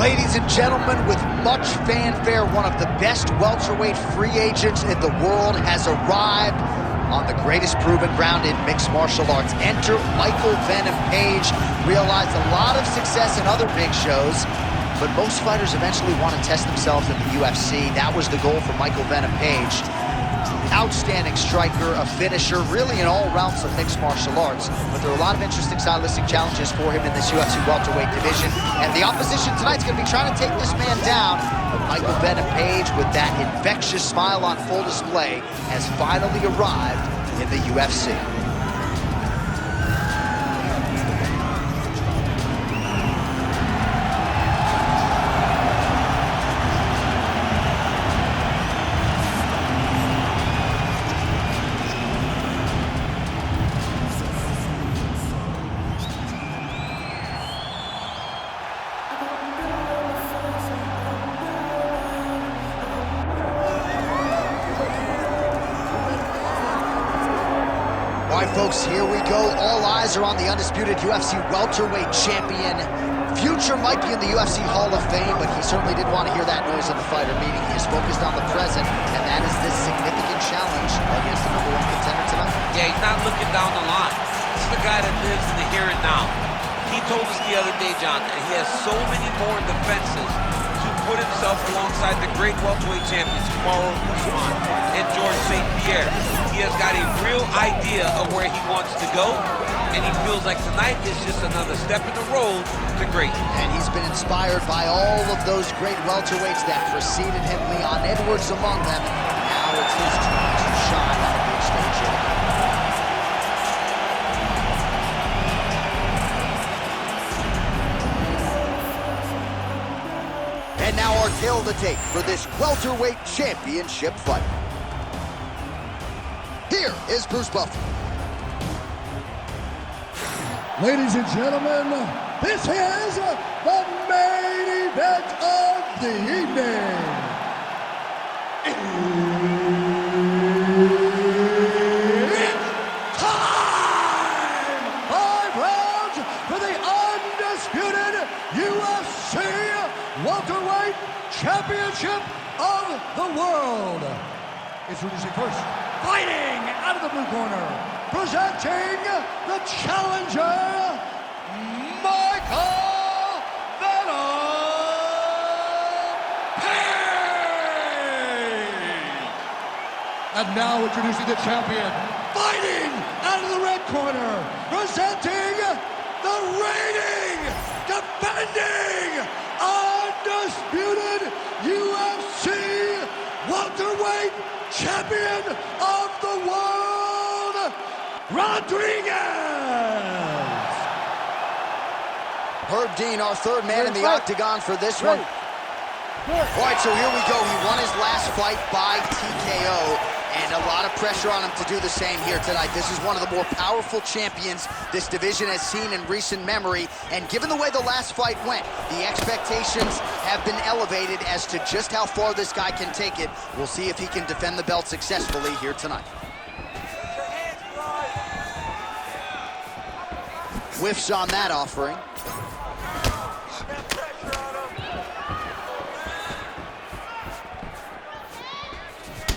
Ladies and gentlemen, with much fanfare, one of the best welterweight free agents in the world has arrived on the greatest proven ground in mixed martial arts. Enter Michael Venom Page. Realized a lot of success in other big shows, but most fighters eventually want to test themselves in the UFC. That was the goal for Michael Venom Page. Outstanding striker, a finisher, really in all realms of mixed martial arts. But there are a lot of interesting stylistic challenges for him in this UFC welterweight division. And the opposition tonight's going to be trying to take this man down. But Michael Venom Page, with that infectious smile on full display, has finally arrived in the UFC. All right, folks, here we go. All eyes are on the undisputed UFC welterweight champion. Future might be in the UFC Hall of Fame, but he certainly didn't want to hear that noise in the fighter meeting. He is focused on the present, and that is this significant challenge against the #1 contender tonight. Yeah, he's not looking down the line. This is the guy that lives in the here and now. He told us the other day, John, that he has so many more defenses to put himself alongside the great welterweight champions, Kamaru Usman and George St. Pierre. He has got a real idea of where he wants to go, and he feels like tonight is just another step in the road to greatness. And he's been inspired by all of those great welterweights that preceded him, Leon Edwards among them. Now it's his turn to shine on the big stage. And now our tale to take for this welterweight championship fight. Here is Bruce Buffer. Ladies and gentlemen, this is the main event of the evening. It's time! 5 rounds for the undisputed UFC welterweight championship of the world. Introducing first, fighting out of the blue corner, presenting the challenger, Michael Venom Page. And now introducing the champion, fighting out of the red corner, presenting the reigning, defending, undisputed UFC welterweight champion of the world, Rodriguez! Herb Dean, our third man in the octagon for this one. All right, so here we go. He won his last fight by TKO, and a lot of pressure on him to do the same here tonight. This is one of the more powerful champions this division has seen in recent memory, and given the way the last fight went, the expectations have been elevated as to just how far this guy can take it. We'll see if he can defend the belt successfully here tonight. Whiffs on that offering.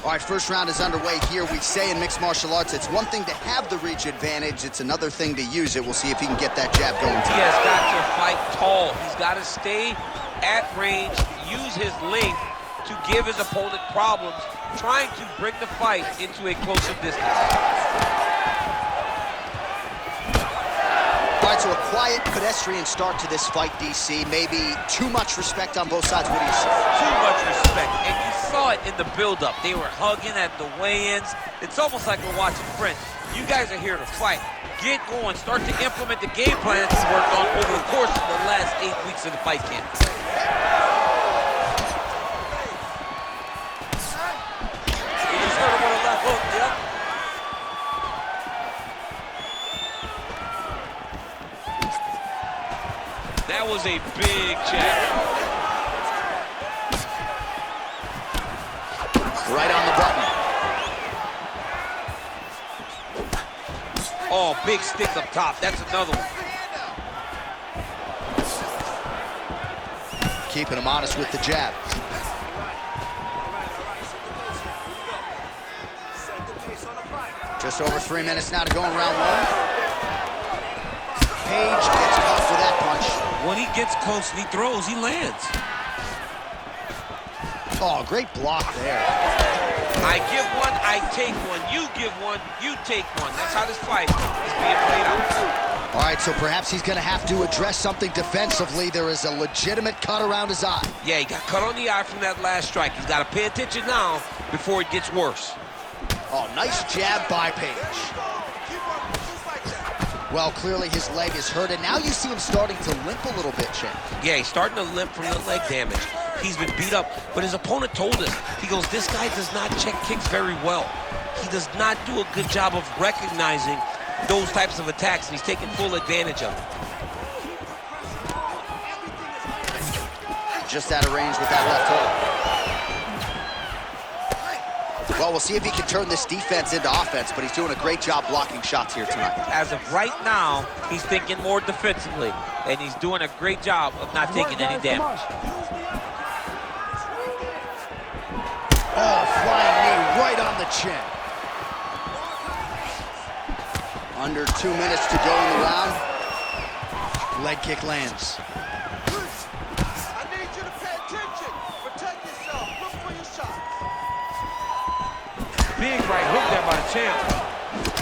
All right, first round is underway here. We say in mixed martial arts, it's one thing to have the reach advantage. It's another thing to use it. We'll see if he can get that jab going. He has got to fight tall. He's got to stay at range, use his length to give his opponent problems, trying to bring the fight into a closer distance. All right, so a quiet, pedestrian start to this fight, DC. Maybe too much respect on both sides. What do you say? Too much respect, and you saw it in the build-up. They were hugging at the weigh-ins. It's almost like we're watching friends. You guys are here to fight. Get going. Start to implement the game plan that you worked on over the course of the last 8 weeks of the fight camp. You just heard him on the left hook, yep. That was a big jab. Right on the button. Oh, big stick up top. That's another one. keeping him honest with the jab. Just over 3 minutes now to go in round one. Page gets caught for that punch. When he gets close and he throws, he lands. Oh, great block there. I give one, I take one. You give one, you take one. That's how this fight is being played out. All right, so perhaps he's going to have to address something defensively. There is a legitimate cut around his eye. Yeah, he got cut on the eye from that last strike. He's got to pay attention now before it gets worse. Oh, nice jab by Page. Well, clearly his leg is hurt, and now you see him starting to limp a little bit, Shane. Yeah, he's starting to limp from the leg damage. He's been beat up, but his opponent told us, he goes, this guy does not check kicks very well. He does not do a good job of recognizing those types of attacks, and he's taking full advantage of it. Just out of range with that left hook. Well, we'll see if he can turn this defense into offense, but he's doing a great job blocking shots here tonight. As of right now, he's thinking more defensively, and he's doing a great job of not taking any damage. Oh, flying knee right on the chin. Under 2 minutes to go in the round. Leg kick lands. I need you to pay attention. Protect yourself. Look for your shots. Big right hook there by the champ.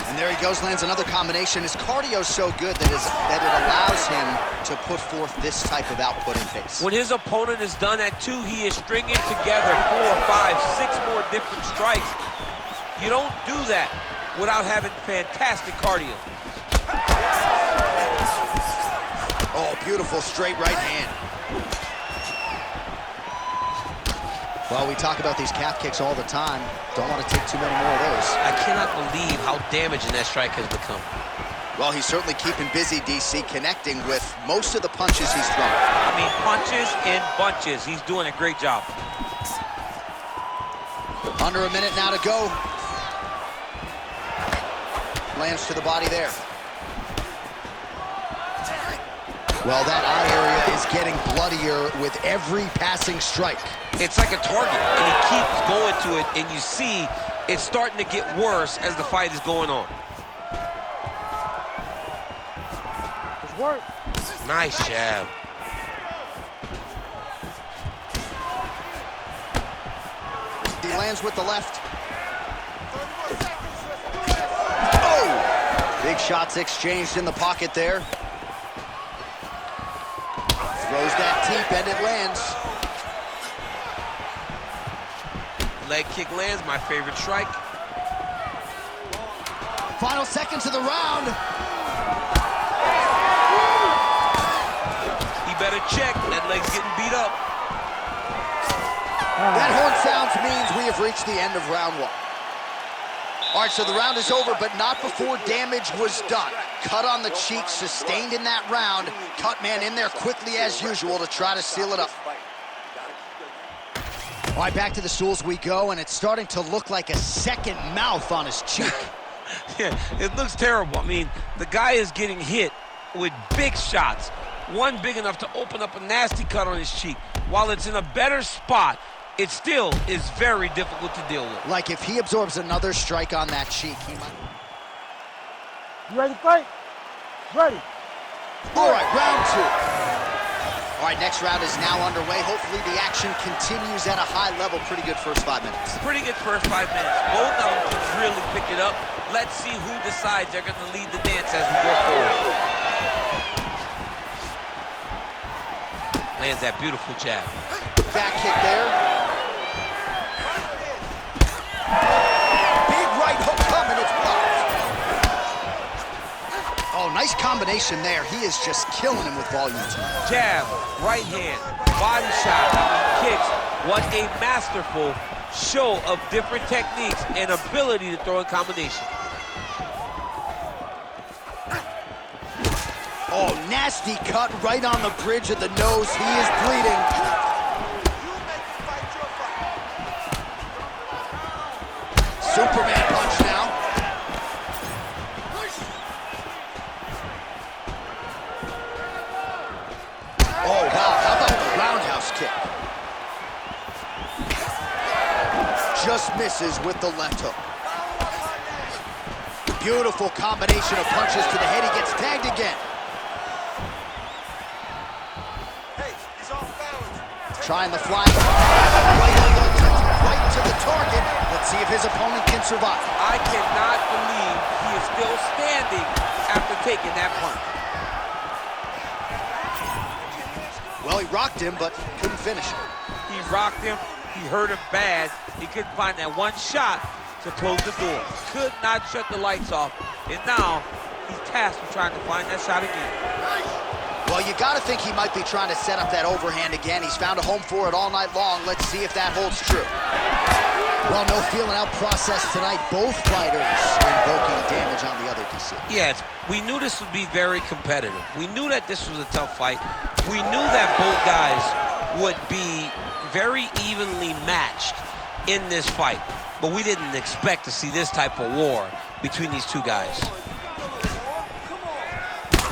And there he goes, lands another combination. His cardio's so good that it allows him to put forth this type of output and pace. When his opponent is done at 2, he is stringing together 4, 5, 6 more different strikes. You don't do that without having fantastic cardio. Oh, beautiful straight right hand. Well, we talk about these calf kicks all the time. Don't want to take too many more of those. I cannot believe how damaging that strike has become. Well, he's certainly keeping busy, DC, connecting with most of the punches he's thrown. I mean, punches in bunches. He's doing a great job. Under a minute now to go. Lands to the body there. Well, that eye area is getting bloodier with every passing strike. It's like a target, and he keeps going to it, and you see it's starting to get worse as the fight is going on. Good work. Nice jab. He lands with the left. Oh! Big shots exchanged in the pocket there. Throws that teep and it lands. Leg kick lands, my favorite strike. Final seconds of the round. He better check, that leg's getting beat up. That horn sounds means we have reached the end of round one. All right, so the round is over, but not before damage was done. Cut on the cheek, sustained in that round. Cut man in there quickly as usual to try to seal it up. All right, back to the stools we go, and it's starting to look like a second mouth on his cheek. Yeah, it looks terrible. I mean, the guy is getting hit with big shots. One big enough to open up a nasty cut on his cheek. While it's in a better spot, it still is very difficult to deal with. Like if he absorbs another strike on that cheek, he might... You ready to fight? Ready. All right, round two. All right, next round is now underway. Hopefully the action continues at a high level. Pretty good first 5 minutes. Pretty good first 5 minutes. Both of them can really pick it up. Let's see who decides they're going to lead the dance as we go forward. Lands that beautiful jab. Back kick there. Big right hook coming, it's blocked. Oh, nice combination there. He is just killing him with volume. Jab, right hand, body shot, kicks. What a masterful show of different techniques and ability to throw in combination. Oh, nasty cut right on the bridge of the nose. He is bleeding. Superman punch now. Oh, wow. How about the roundhouse kick? just misses with the left hook. Beautiful combination of punches to the head. He gets tagged again. Hey, he's off balance. Trying the fly. Right to the target. Let's see if his opponent can survive. I cannot believe he is still standing after taking that punch. Well, he rocked him, but couldn't finish him. He rocked him. He hurt him bad. He couldn't find that one shot to close the door. Could not shut the lights off. And now he's tasked with trying to find that shot again. Well, you got to think he might be trying to set up that overhand again. He's found a home for it all night long. Let's see if that holds true. Well, no feeling out process tonight. Both fighters invoking damage on the other DC. Yes, we knew this would be very competitive. We knew that this was a tough fight. We knew that both guys would be very evenly matched in this fight. But we didn't expect to see this type of war between these two guys.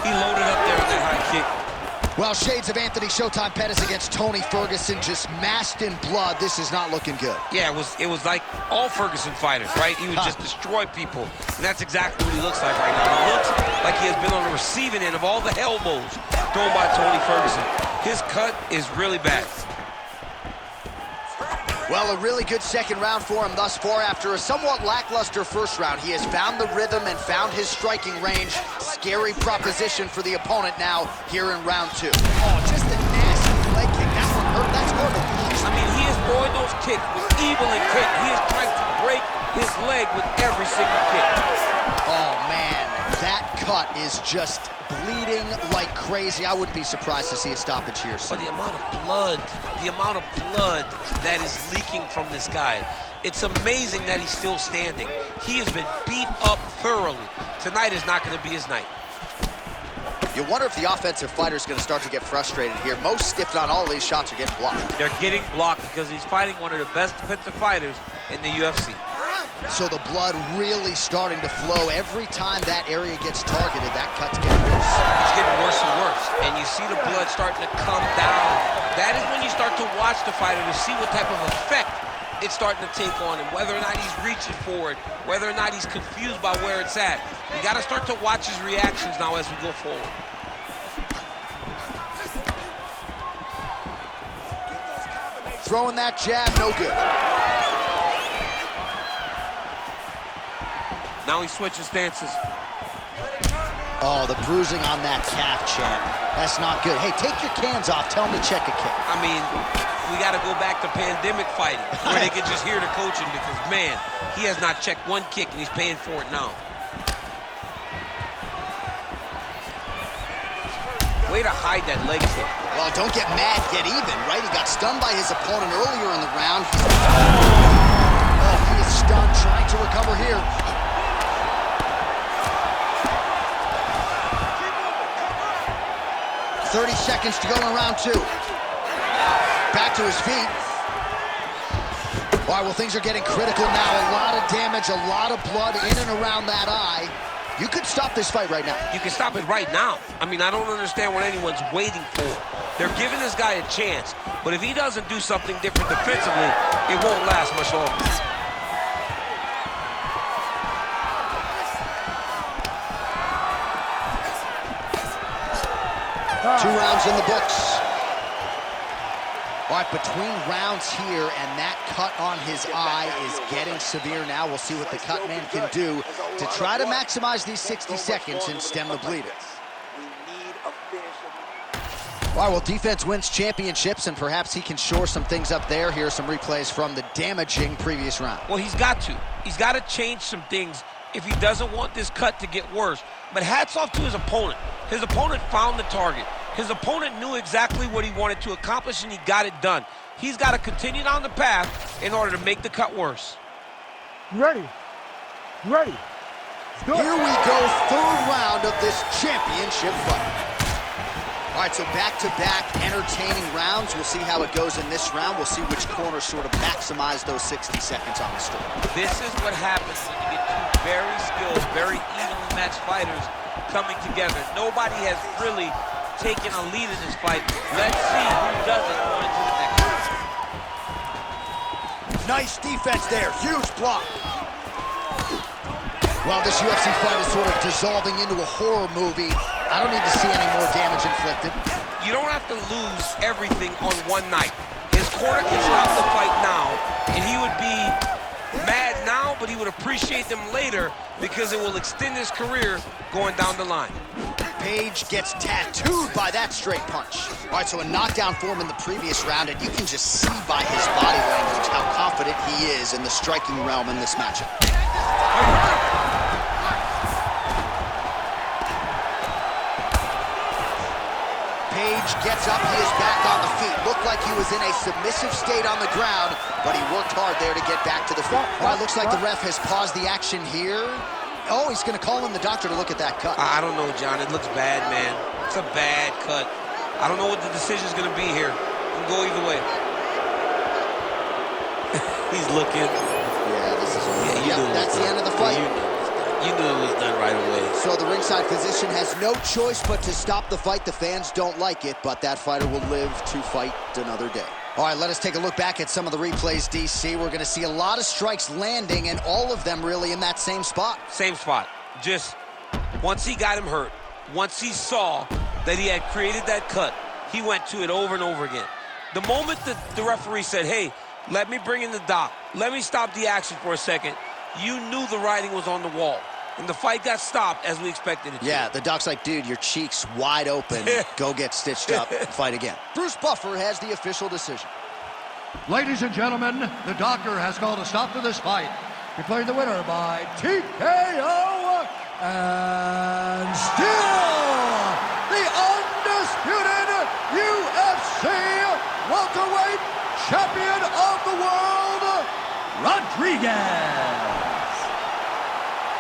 He loaded up there with that high kick. Well, shades of Anthony Showtime Pettis against Tony Ferguson, just masked in blood. This is not looking good. Yeah, it was like all Ferguson fighters, right? He would just destroy people, and that's exactly what he looks like right now. He looks like he has been on the receiving end of all the elbows thrown by Tony Ferguson. His cut is really bad. Well, a really good second round for him thus far. After a somewhat lackluster first round, he has found the rhythm and found his striking range. Scary proposition for the opponent now here in round two. Oh, just a nasty leg kick. That one hurt. That's hard to watch. I mean, he is throwing those kicks with evil intent. He is trying to break his leg with every single kick. Oh, man, that cut is just bleeding like crazy. I wouldn't be surprised to see a stoppage here. But the amount of blood that is leaking from this guy, it's amazing that he's still standing. He has been beat up thoroughly. Tonight is not going to be his night. You wonder if the offensive fighter is going to start to get frustrated here. Most, if not all, of these shots are getting blocked. They're getting blocked because he's fighting one of the best defensive fighters in the UFC. So the blood really starting to flow. Every time that area gets targeted, that cut's getting worse. It's getting worse and worse. And you see the blood starting to come down. That is when you start to watch the fighter to see what type of effect it's starting to take on him, whether or not he's reaching for it, whether or not he's confused by where it's at. You got to start to watch his reactions now as we go forward. Throwing that jab, no good. Now he switches stances. Oh, the bruising on that calf, champ. That's not good. Hey, take your cans off. Tell him to check a kick. I mean, we got to go back to pandemic fighting where they could just hear the coaching because, man, he has not checked one kick and he's paying for it now. Way to hide that leg kick. Well, don't get mad, get even, right? He got stunned by his opponent earlier in the round. Oh, he is stunned, trying to recover here. 30 seconds to go in round two. Back to his feet. All right, well, things are getting critical now. A lot of damage, a lot of blood in and around that eye. You could stop this fight right now. You can stop it right now. I mean, I don't understand what anyone's waiting for. They're giving this guy a chance, but if he doesn't do something different defensively, it won't last much longer. 2 rounds in the books. All right, between rounds here, and that cut on his eye is getting severe now. We'll see what the cut man can do to try to maximize these 60 seconds and stem the bleeding. All right, well, defense wins championships, and perhaps he can shore some things up there. Here are some replays from the damaging previous round. Well, he's got to. He's got to change some things if he doesn't want this cut to get worse. But hats off to his opponent. His opponent found the target. His opponent knew exactly what he wanted to accomplish, and he got it done. He's got to continue down the path in order to make the cut worse. You ready? You ready? Here we go, 3rd round of this championship fight. All right, so back-to-back entertaining rounds. We'll see how it goes in this round. We'll see which corner sort of maximize those 60 seconds on the story. This is what happens when you get two very skilled, very evenly matched fighters coming together. Nobody has really taken a lead in this fight. Let's see who does it going into the next round. Nice defense there. Huge block. Well, this UFC fight is sort of dissolving into a horror movie. I don't need to see any more damage inflicted. You don't have to lose everything on one night. His corner can stop the fight now, and he would be mad now, but he would appreciate them later because it will extend his career going down the line. Page gets tattooed by that straight punch. All right, so a knockdown for him in the previous round, and you can just see by his body language how confident he is in the striking realm in this matchup. Page gets up, he is back on the feet. Looked like he was in a submissive state on the ground, but he worked hard there to get back to the feet. All right, looks like the ref has paused the action here. Oh, he's gonna call in the doctor to look at that cut. I don't know, John, it looks bad, man. It's a bad cut. I don't know what the decision's gonna be here. It can go either way. He's looking. Yeah, this is that's the end of the fight. You knew it was done right away. So the ringside physician has no choice but to stop the fight. The fans don't like it, but that fighter will live to fight another day. All right, let us take a look back at some of the replays, DC. We're going to see a lot of strikes landing, and all of them really in that same spot. Same spot. Just once he got him hurt, once he saw that he had created that cut, he went to it over and over again. The moment that the referee said, hey, let me bring in the doc, let me stop the action for a second, you knew the writing was on the wall. And the fight got stopped as we expected it to. Yeah, the doc's like, dude, your cheek's wide open. Go get stitched up, fight again. Bruce Buffer has the official decision. Ladies and gentlemen, the doctor has called a stop to this fight, declaring the winner by TKO, and still the undisputed UFC welterweight champion of the world, Rodriguez.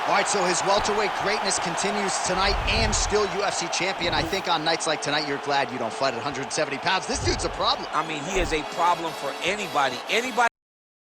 All right, so his welterweight greatness continues tonight, and still UFC champion. I think on nights like tonight, you're glad you don't fight at 170 pounds. This dude's a problem. I mean, he is a problem for anybody. Anybody